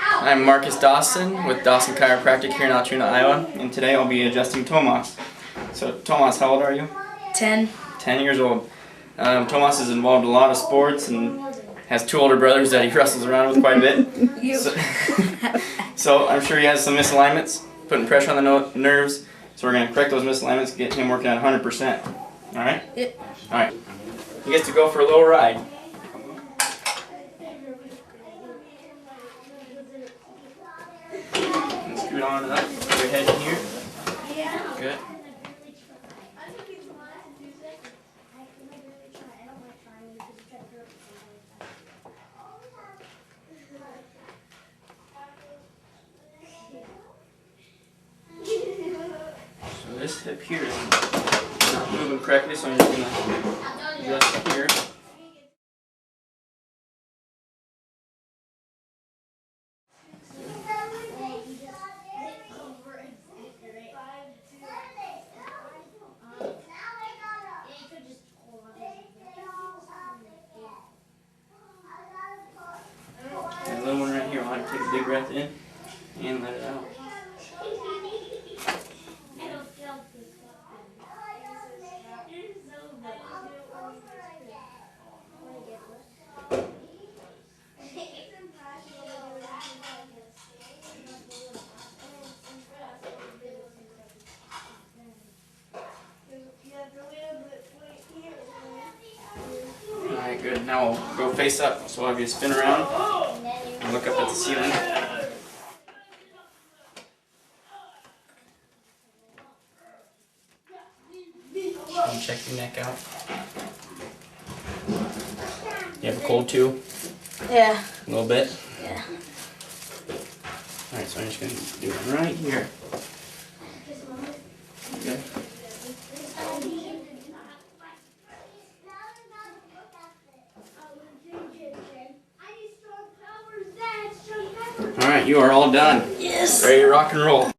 I'm Marcus Dawson with Dawson Chiropractic here in Altoona, Iowa, and today I'll be adjusting Tomas. So Tomas, how old are you? 10. 10 years old. Tomas is involved in a lot of sports and has 2 older brothers that he wrestles around with quite a bit. So I'm sure he has some misalignments, putting pressure on the nerves. So we're going to correct those misalignments, get him working at 100%. Alright? Yep. Alright. He gets to go for a little ride. And scoot on it up. Put your head in here. Good. So this hip here is not moving correctly, so I'm just going to adjust here. And a little one right here, I'll have to take a big breath in and let it out. Alright, good. Now we'll go face up. So I'll have you spin around and look up at the ceiling. And check your neck out. You have a cold too? Yeah. A little bit? Yeah. Alright, so I'm just going to do it right here. Good. Alright, you are all done. Yes. Ready to rock and roll.